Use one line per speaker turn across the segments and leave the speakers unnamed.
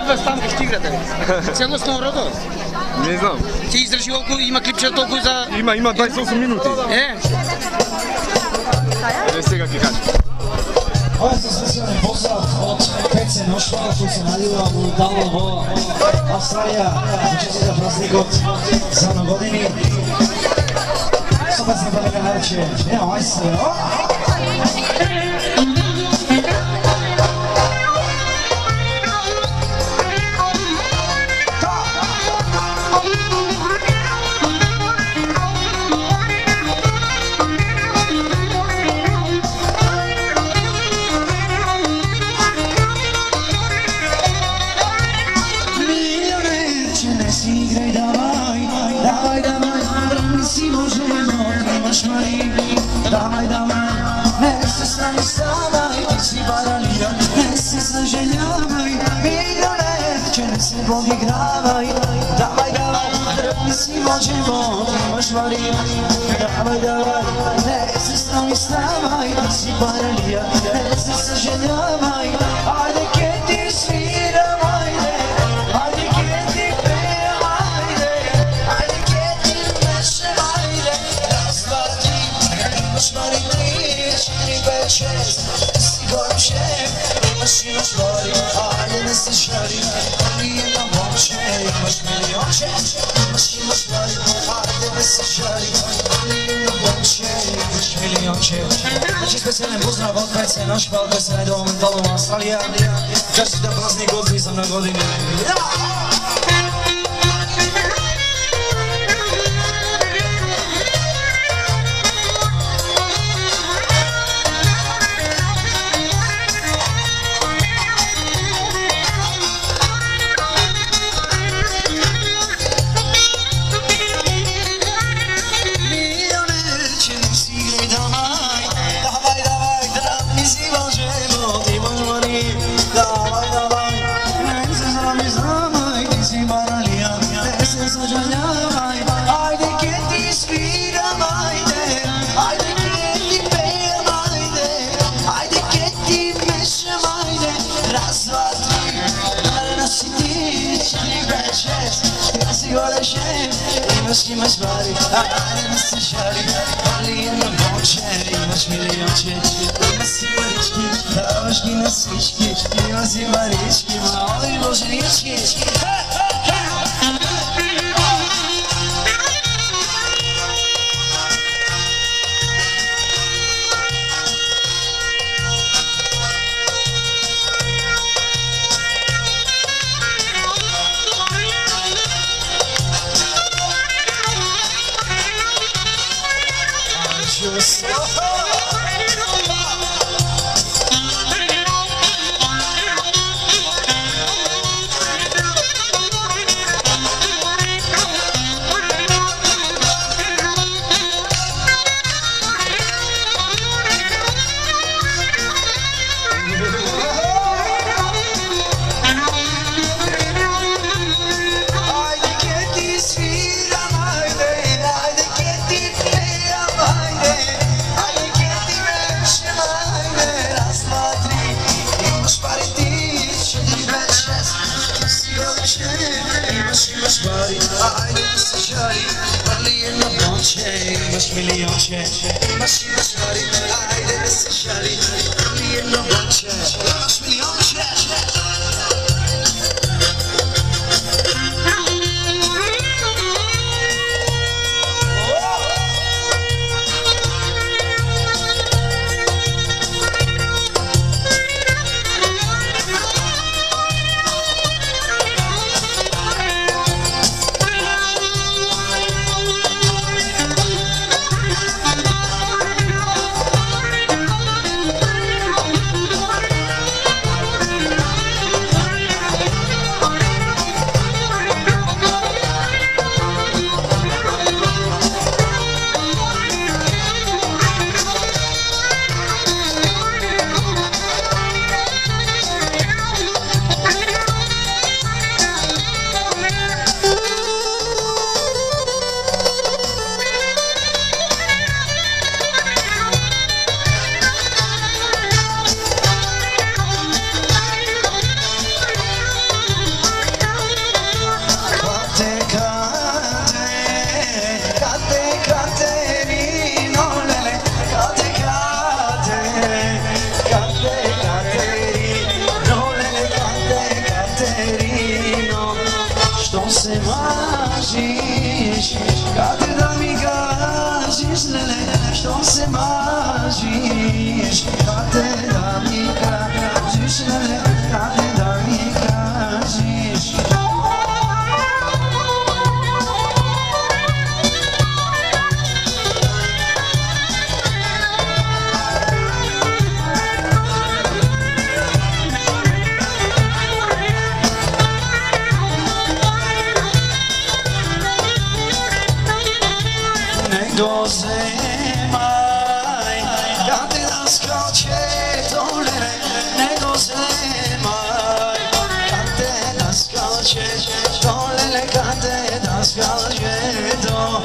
Каква станка ще играте? Целостно родо?
Не знам.
Ти издржи около, има клипче толкова за...
Има 28 минути. Еве сега ќе кажам.
Ова е специјален поздрав од Пеце Ношпал, кој се најдува моментално во Австралија да честита празникот за новогодини. Собасно да ме нарече, нема мајстре,
Давай, давай, не се срамувай, ти си баралия, не се съжалявай, милионер, че не се подигравай. Давай, давай, дръпни си моят живот, имаш Мария. Давай, давай, не се срамувай, ти си баралия, не се съжалявай. Айде ке ти свирам, айде, айде ке ти пеям, айде, айде ке ти мешам, айде. Раз, два, три, имаш Мари, три, четири, пет, шест, си горим шеф, имаш Мари, айде не се шари, али една момче, имаш милионче, имаш Мари, айде не се шари, али една момче, имаш милионче. Значи специјален поздрав од Пеце Ношпал, кој се најдува моментално во Австралија, честита празникот за новогодини. Imaš Mari, ajde ne se šali, ali jedna momče, imaš milionče. Ima si Marički, davaš mi na svički, ima si Marički, ma ovdje boženički. Imaš milionče, imaš Mari, ajde ne se šali, ali jedno momče, imaš milionče. što se mažiš, kad da mi kažeš, lele, što se mažiš, kad da mi kažeš, lele, kad da mi kažeš. Nego zemaj, kad te naskače dole, nego zemaj, kad te naskače dole, kad te naskače do,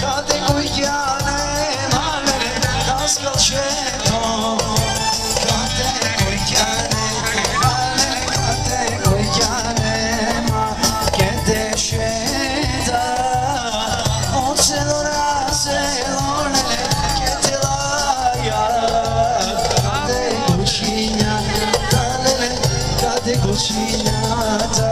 kad te kuća nema, naskače do, kad te kuća nema, kad te kuća nema, kad te šeta. Cucinata.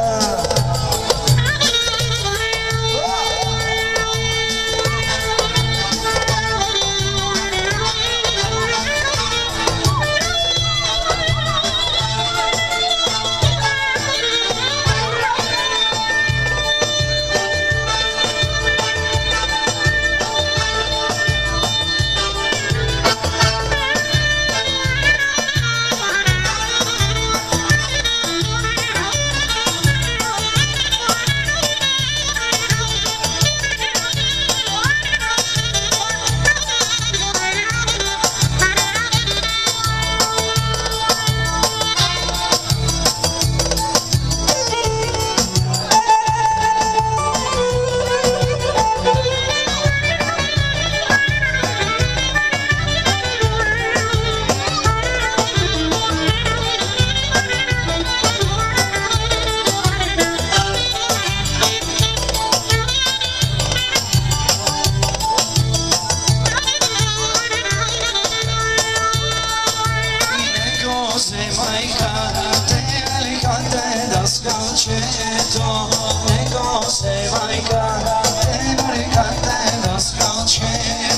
Nego se majka, te barikate da skače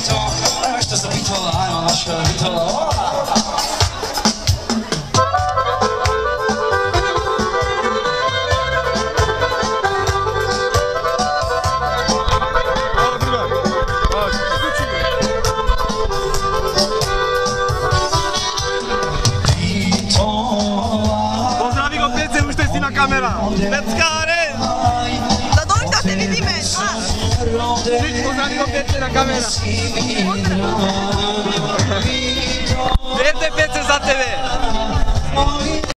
to. Ajmo što za bitvola, ajmo naša bitvola.
Pozdravi go Pece, už si na kamera. Peckare!
Da dođi da te vidime.
Pozdravi go Pece na kamera. Pece za tebe.